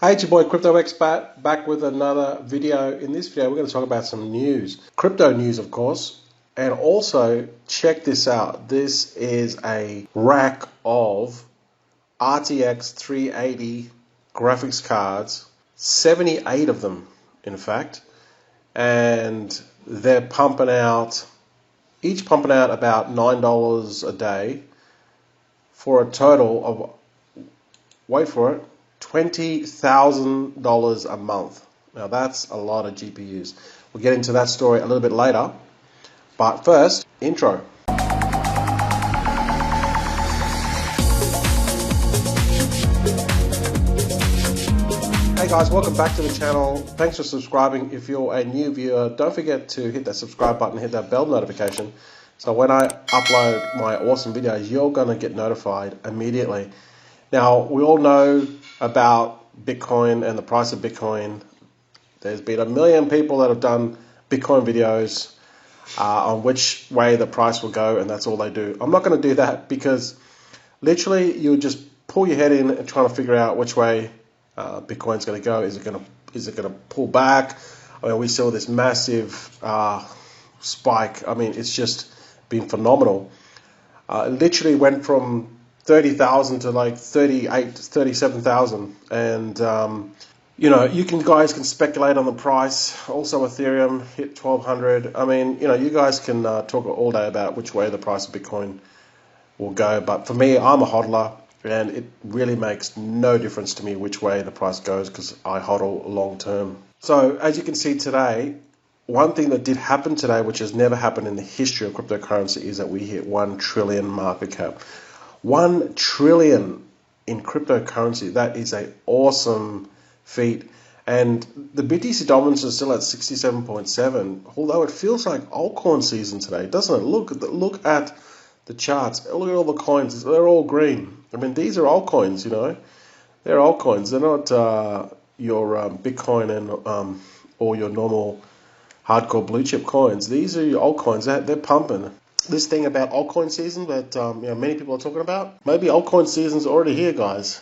Hey, it's your boy CryptoExpat back with another video. In this video, we're going to talk about some news, crypto news, of course, and also check this out. This is a rack of RTX 380 graphics cards, 78 of them, in fact, and they're each pumping out about $9 a day for a total of, wait for it, $20,000 a month. Now that's a lot of GPUs. We'll get into that story a little bit later. But first, intro. Hey guys, welcome back to the channel. Thanks for subscribing. If you're a new viewer, don't forget to hit that subscribe button, hit that bell notification. So when I upload my awesome videos, you're going to get notified immediately. Now, we all know about Bitcoin and the price of Bitcoin. There's been a million people that have done Bitcoin videos on which way the price will go, and that's all they do. I'm not going to do that because literally you just pull your head in and trying to figure out which way Bitcoin's going to go. Is it going to pull back? I mean, we saw this massive spike. I mean, it's just been phenomenal. It literally went from 30,000 to like 37,000, and you guys can speculate on the price. Also, Ethereum hit 1,200. I mean, you guys can talk all day about which way the price of Bitcoin will go, but for me, I'm a hodler, and it really makes no difference to me which way the price goes because I hodl long term. So, as you can see today, one thing that did happen today, which has never happened in the history of cryptocurrency, is that we hit 1 trillion market cap. 1 trillion in cryptocurrency. That is an awesome feat. And the BTC dominance is still at 67.7, although it feels like altcoin season today, doesn't it? Look at the charts. Look at all the coins. They're all green. I mean, these are altcoins, They're altcoins. They're not your Bitcoin and or your normal hardcore blue chip coins. These are your altcoins. They're pumping. This thing about altcoin season that many people are talking about. Maybe altcoin season's already here, guys.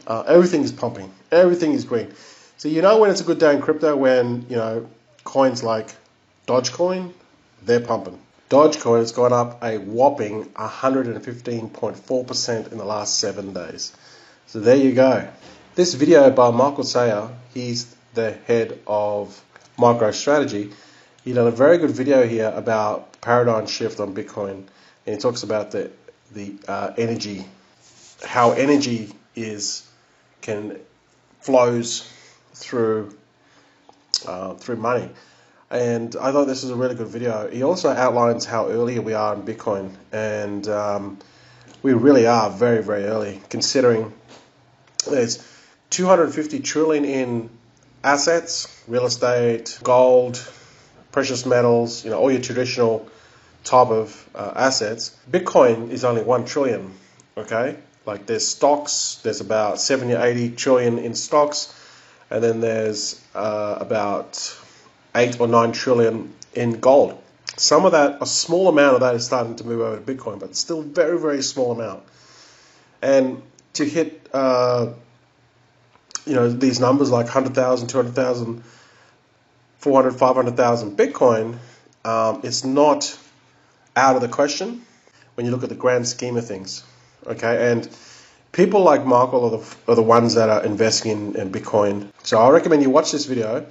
Everything is pumping. Everything is green. So when it's a good day in crypto when coins like Dogecoin, they're pumping. Dogecoin has gone up a whopping 115.4% in the last 7 days. So there you go. This video by Michael Sayer, he's the head of MicroStrategy. He done a very good video here about paradigm shift on Bitcoin, and he talks about the energy, how energy flows through money. And I thought this was a really good video. He also outlines how early we are in Bitcoin, and we really are very, very early, considering there's 250 trillion in assets, real estate, gold, precious metals, all your traditional type of assets. Bitcoin is only 1 trillion, okay? Like there's stocks, there's about 70 or 80 trillion in stocks, and then there's about 8 or 9 trillion in gold. Some of that, a small amount of that is starting to move over to Bitcoin, but still very, very small amount. And to hit, these numbers like 100,000, 200,000, 400, 500,000 Bitcoin, it's not out of the question when you look at the grand scheme of things, okay? And people like Michael are the ones that are investing in Bitcoin. So I recommend you watch this video.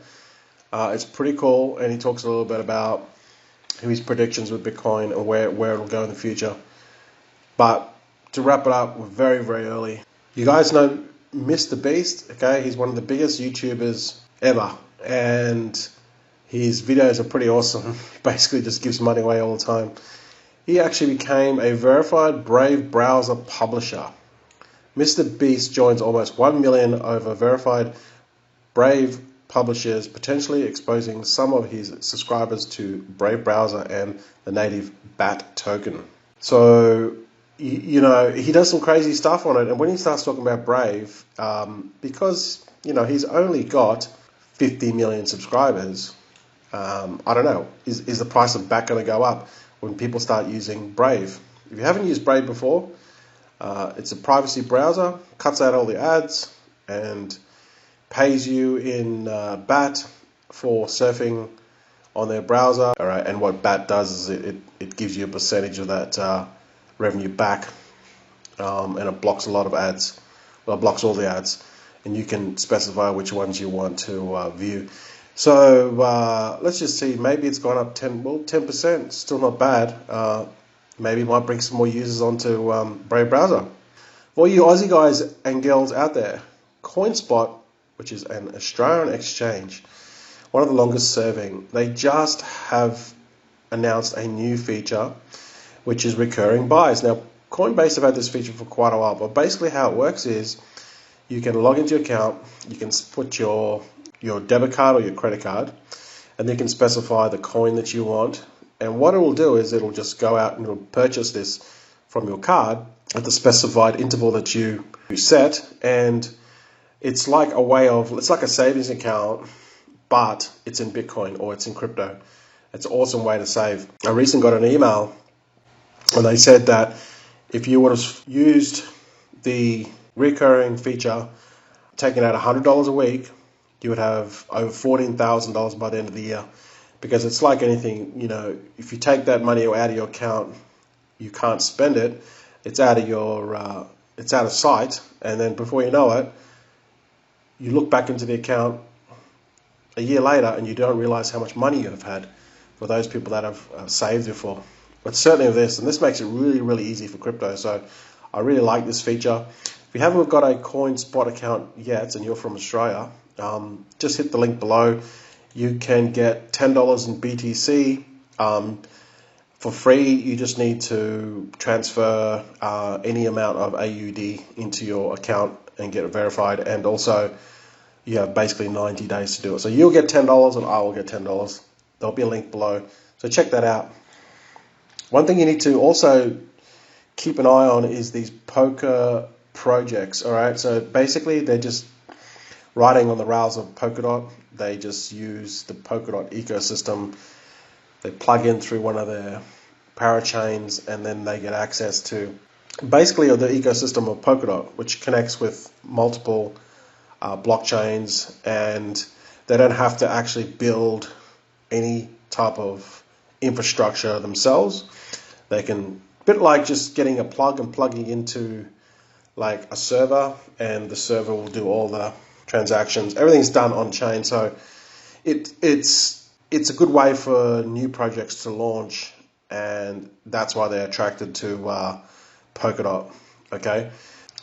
It's pretty cool, and he talks a little bit about his predictions with Bitcoin and where it'll go in the future. But to wrap it up, we're very, very early. You guys know Mr. Beast, okay? He's one of the biggest YouTubers ever, and his videos are pretty awesome. Basically just gives money away all the time. He actually became a verified Brave browser publisher. Mr. Beast joins almost 1 million over verified Brave publishers, potentially exposing some of his subscribers to Brave browser and the native BAT token. So, he does some crazy stuff on it. And when he starts talking about Brave, because, he's only got 50 million subscribers, I don't know, is the price of BAT going to go up when people start using Brave? If you haven't used Brave before, it's a privacy browser, cuts out all the ads, and pays you in BAT for surfing on their browser. All right, and what BAT does is it gives you a percentage of that revenue back, and it blocks a lot of ads. Well, it blocks all the ads, and you can specify which ones you want to view. So let's just see. Maybe it's gone up 10%. Still not bad. Maybe it might bring some more users onto Brave browser. For you Aussie guys and girls out there, CoinSpot, which is an Australian exchange, one of the longest serving, they just have announced a new feature, which is recurring buys. Now, Coinbase have had this feature for quite a while, but basically how it works is you can log into your account, you can put your debit card or your credit card, and you can specify the coin that you want. And what it will do is it'll just go out and it'll purchase this from your card at the specified interval that you set, and it's like it's like a savings account, but it's in Bitcoin or it's in crypto. It's an awesome way to save. I recently got an email and they said that if you would have used the recurring feature, taking out $100 a week, you would have over $14,000 by the end of the year. Because it's like anything, if you take that money out of your account, you can't spend it. It's out of sight, and then before you know it, you look back into the account a year later and you don't realize how much money you have had for those people that have saved before. But certainly with this, and this makes it really, really easy for crypto. So I really like this feature. If you haven't got a CoinSpot account yet and you're from Australia, just hit the link below. You can get $10 in BTC for free. You just need to transfer any amount of AUD into your account and get it verified. And also, you have basically 90 days to do it. So you'll get $10 and I will get $10. There'll be a link below. So check that out. One thing you need to also keep an eye on is these poker projects. All right. So basically, they're just riding on the rails of Polkadot. They just use the Polkadot ecosystem. They plug in through one of their parachains, and then they get access to basically the ecosystem of Polkadot, which connects with multiple blockchains, and they don't have to actually build any type of infrastructure themselves. They can, a bit like just getting a plug and plugging into like a server, and the server will do all the transactions. Everything's done on chain, so it's a good way for new projects to launch, and that's why they're attracted to Polkadot. Okay,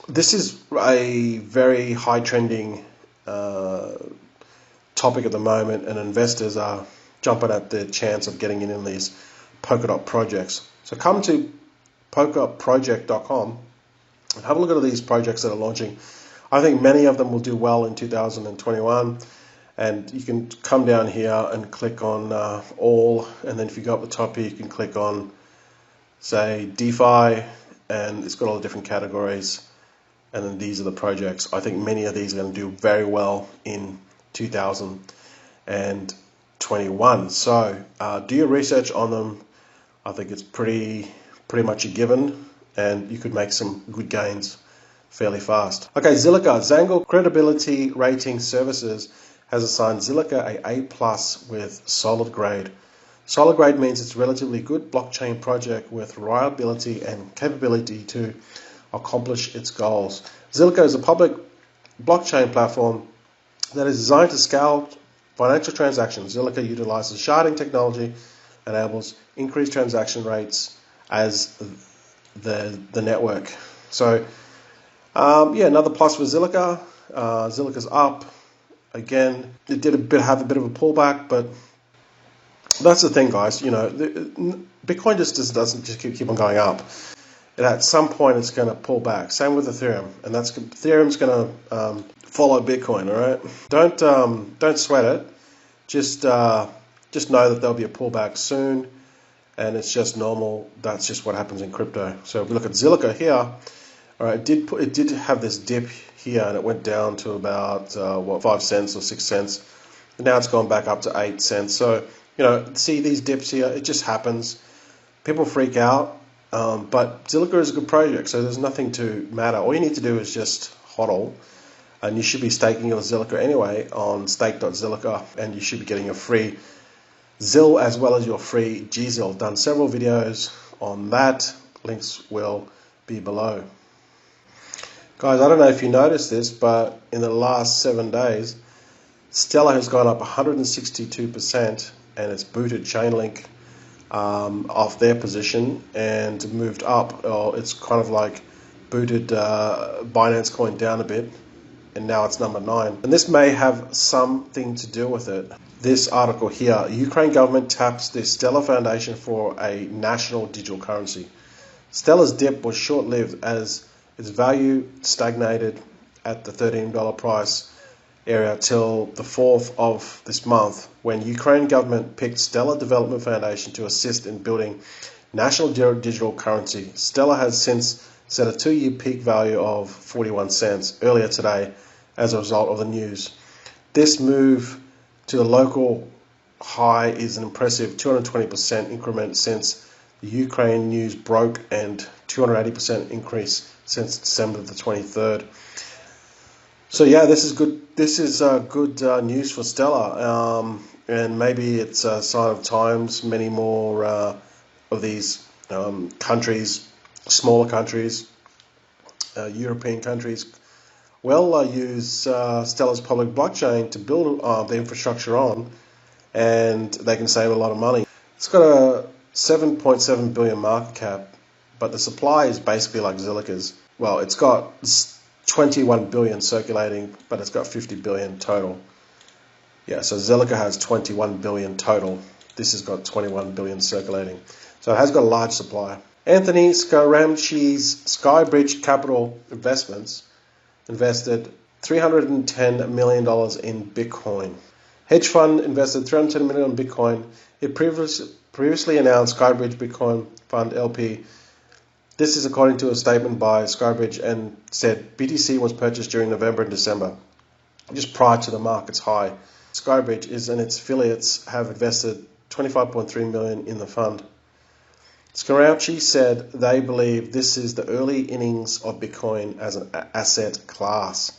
this is a very high trending topic at the moment, and investors are jumping at the chance of getting in these Polkadot projects. So come to polkadotproject.com and have a look at these projects that are launching. I think many of them will do well in 2021, and you can come down here and click on all, and then if you go up the top here, you can click on, say, DeFi, and it's got all the different categories, and then these are the projects. I think many of these are going to do very well in 2021. So do your research on them. I think it's pretty much a given, and you could make some good gains fairly fast. Okay, Zilliqa, Zangle Credibility Rating Services has assigned Zilliqa a A+ with solid grade. Solid grade means it's a relatively good blockchain project with reliability and capability to accomplish its goals. Zilliqa is a public blockchain platform that is designed to scale financial transactions. Zilliqa utilizes sharding technology, enables increased transaction rates as the network. So another plus for Zilliqa. Zilliqa's up. Again, it did have a bit of a pullback, but that's the thing, guys. Bitcoin just doesn't just keep on going up. And at some point, it's going to pull back. Same with Ethereum, and Ethereum's going to follow Bitcoin. All right, don't sweat it. Just know that there'll be a pullback soon, and it's just normal. That's just what happens in crypto. So if we look at Zilliqa here, all right, it did have this dip here, and it went down to about 5 cents or 6 cents. And now it's gone back up to 8 cents. So see these dips here. It just happens. People freak out, but Zilliqa is a good project, so there's nothing to matter. All you need to do is just hodl. And you should be staking your Zilliqa anyway on stake.zilliqa, and you should be getting your free ZIL as well as your free GZIL. I've done several videos on that. Links will be below. Guys, I don't know if you noticed this, but in the last 7 days, Stellar has gone up 162%, and it's booted Chainlink off their position and moved up. It's kind of like booted Binance Coin down a bit, and now it's number 9. And this may have something to do with it. This article here, Ukraine government taps the Stellar Foundation for a national digital currency. Stellar's dip was short-lived as its value stagnated at the $13 price area till the 4th of this month, when Ukraine government picked Stellar Development Foundation to assist in building national digital currency. Stellar has since set a 2-year peak value of 41 cents earlier today as a result of the news. This move to the local high is an impressive 220% increment since the Ukraine news broke, and 280% increase since December the 23rd. So yeah, this is good. This is good news for Stellar, and maybe it's a sign of times. Many more of these countries, smaller countries, European countries, will use Stellar's public blockchain to build the infrastructure on, and they can save a lot of money. It's got a 7.7 billion market cap, but the supply is basically like Zilliqa's. Well, it's got 21 billion circulating, but it's got 50 billion total. Yeah, so Zilliqa has 21 billion total. This has got 21 billion circulating. So it has got a large supply. Anthony Scaramci's SkyBridge Capital Investments invested $310 million in Bitcoin. Hedge fund invested $310 million in Bitcoin. It previously announced SkyBridge Bitcoin Fund LP. This is according to a statement by SkyBridge, and said BTC was purchased during November and December, just prior to the market's high. SkyBridge and its affiliates have invested $25.3 million in the fund. Scaramci said they believe this is the early innings of Bitcoin as an asset class.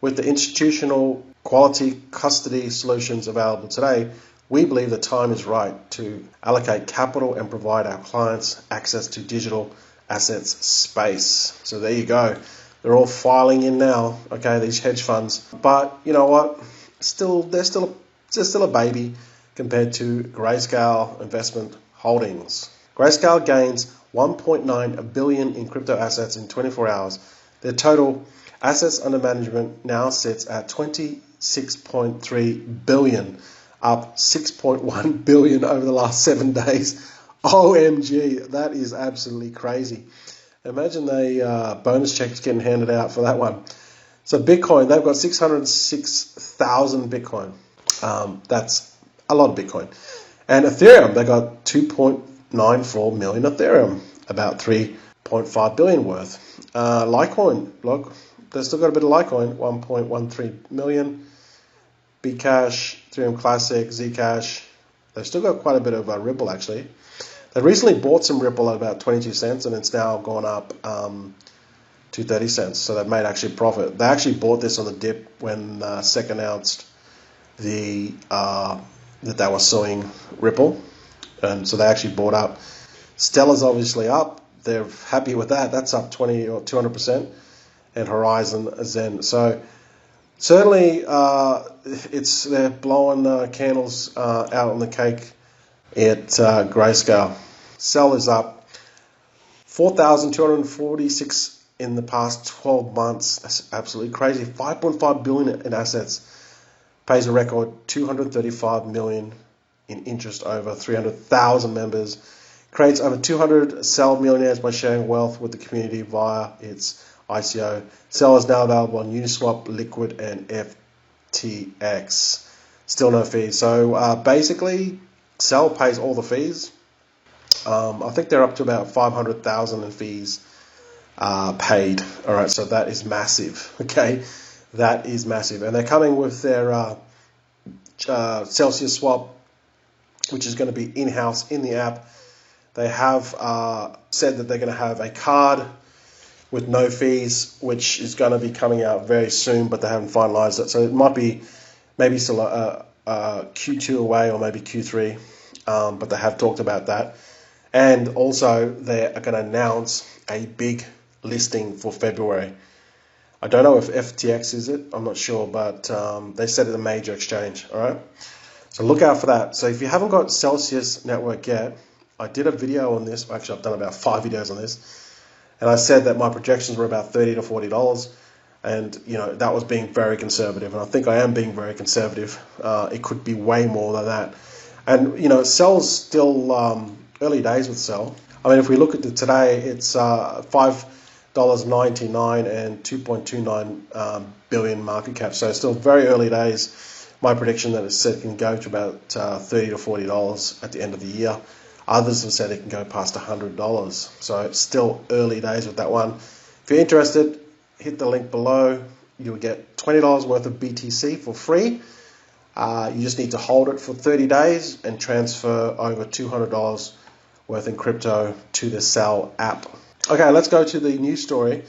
With the institutional quality custody solutions available today, we believe the time is right to allocate capital and provide our clients access to digital assets space. So there you go. They're all filing in now, okay, these hedge funds. But you know what? They're still a baby compared to Grayscale Investment Holdings. Grayscale gains 1.9 billion in crypto assets in 24 hours. Their total assets under management now sits at 26.3 billion, up 6.1 billion over the last 7 days. OMG, that is absolutely crazy. Imagine the bonus checks getting handed out for that one. So Bitcoin, they've got 606,000 Bitcoin. That's a lot of Bitcoin. And Ethereum, they got 2.94 million Ethereum, about 3.5 billion worth. Litecoin, look, they've still got a bit of Litecoin, 1.13 million. Bcash, Ethereum Classic, Zcash, they've still got quite a bit of Ripple actually. They recently bought some Ripple at about 22 cents, and it's now gone up to 30 cents. So they've made actually profit. They actually bought this on the dip when SEC announced that they were suing Ripple, and so they actually bought up. Stellar's obviously up. They're happy with that. That's up 20 or 200%, and Horizon Zen. So certainly, they're blowing candles out on the cake at Grayscale. Sell is up 4,246 in the past 12 months. That's absolutely crazy. 5.5 billion in assets. Pays a record 235 million in interest over 300,000 members. Creates over 200 Cell millionaires by sharing wealth with the community via its ICO. Cell is now available on Uniswap, Liquid, and FTX. Still no fees. So basically, Cell pays all the fees. I think they're up to about 500,000 in fees paid. All right, so that is massive. Okay, that is massive, and they're coming with their Celsius swap, which is going to be in-house in the app. They have said that they're going to have a card with no fees, which is going to be coming out very soon, but they haven't finalized it. So it might be maybe still a Q2 away or maybe Q3, but they have talked about that. And also they are going to announce a big listing for February. I don't know if FTX is it, I'm not sure, but they said it's a major exchange, all right? So look out for that. So if you haven't got Celsius Network yet, I did a video on this. Actually, I've done about 5 videos on this. And I said that my projections were about $30 to $40. And, that was being very conservative. And I think I am being very conservative. It could be way more than that. And, Cell's still early days with Cell. I mean, if we look at it today, it's $5.99 and 2.29 billion market cap. So it's still very early days. My prediction that it said can go to about $30 to $40 at the end of the year. Others have said it can go past $100. So it's still early days with that one. If you're interested, hit the link below. You'll get $20 worth of BTC for free. You just need to hold it for 30 days and transfer over $200 worth in crypto to the Cell app. Okay, let's go to the news story.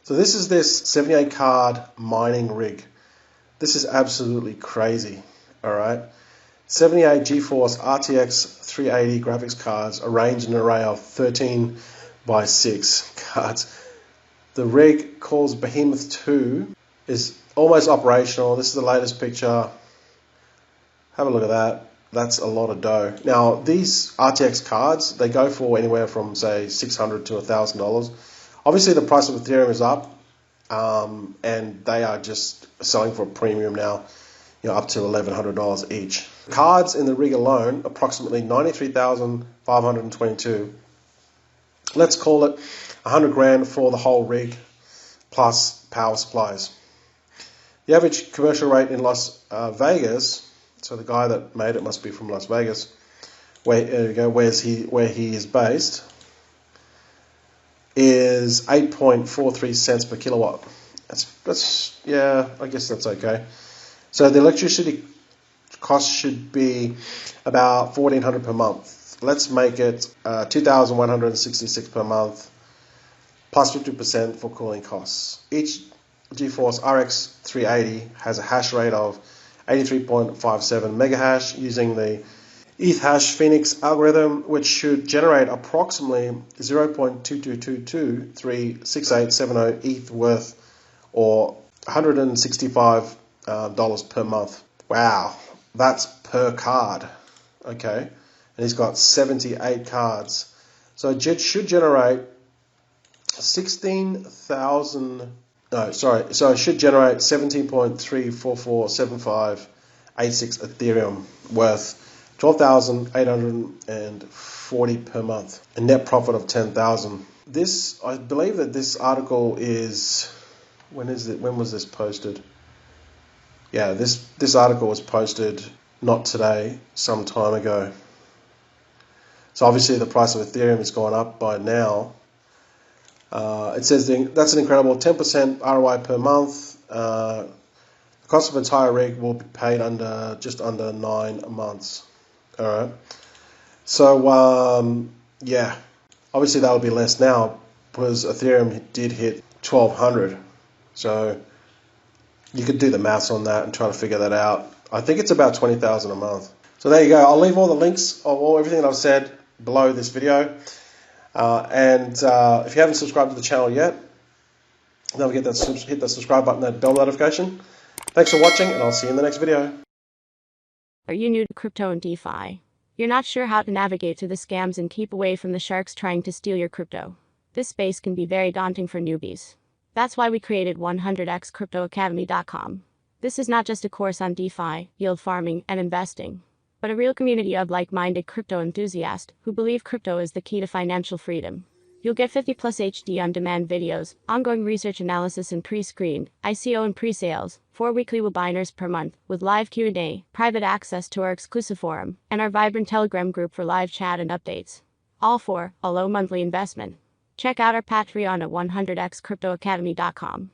So this is this 78 card mining rig. This is absolutely crazy, all right? 78 GeForce RTX 380 graphics cards arranged in an array of 13 by 6 cards. The rig, called Behemoth 2, is almost operational. This is the latest picture. Have a look at that. That's a lot of dough. Now, these RTX cards, they go for anywhere from, say, $600 to $1,000. Obviously, the price of Ethereum is up. And they are just selling for a premium now, up to $1,100 each. Cards in the rig alone, approximately 93,522. Let's call it 100 grand for the whole rig plus power supplies. The average commercial rate in Las Vegas, so the guy that made it must be from Las Vegas, where he is based, is 8.43 cents per kilowatt. That's yeah, I guess that's okay. So the electricity cost should be about $1,400 per month. Let's make it $2,166 per month plus 50% for cooling costs. Each GeForce RX 380 has a hash rate of 83.57 megahash using the ETH Phoenix algorithm, which should generate approximately 0.22223687 ETH worth, or $165 per month. Wow, that's per card. Okay, and he's got 78 cards, so it should generate 16,000. No, sorry. So it should generate 17.3447586 Ethereum worth $12,840 per month, a net profit of 10,000. This, I believe that this article is, when was this posted? Yeah, this article was posted not today, some time ago. So obviously the price of Ethereum has gone up by now. It says that's an incredible 10% ROI per month. The cost of an entire rig will be paid just under 9 months. All right. So yeah, obviously that will be less now because Ethereum did hit 1,200. So you could do the maths on that and try to figure that out. I think it's about 20,000 a month. So there you go. I'll leave all the links of everything that I've said below this video. And if you haven't subscribed to the channel yet, don't forget to hit the subscribe button, that bell notification. Thanks for watching, and I'll see you in the next video. Are you new to crypto and DeFi? You're not sure how to navigate through the scams and keep away from the sharks trying to steal your crypto? This space can be very daunting for newbies. That's why we created 100xcryptoacademy.com. This is not just a course on DeFi, yield farming, and investing, but a real community of like-minded crypto enthusiasts who believe crypto is the key to financial freedom. You'll get 50+ HD on-demand videos, ongoing research analysis and pre-screened, ICO and pre-sales, 4 weekly webinars per month, with live Q&A, private access to our exclusive forum, and our vibrant Telegram group for live chat and updates. All for a low monthly investment. Check out our Patreon at 100xcryptoacademy.com.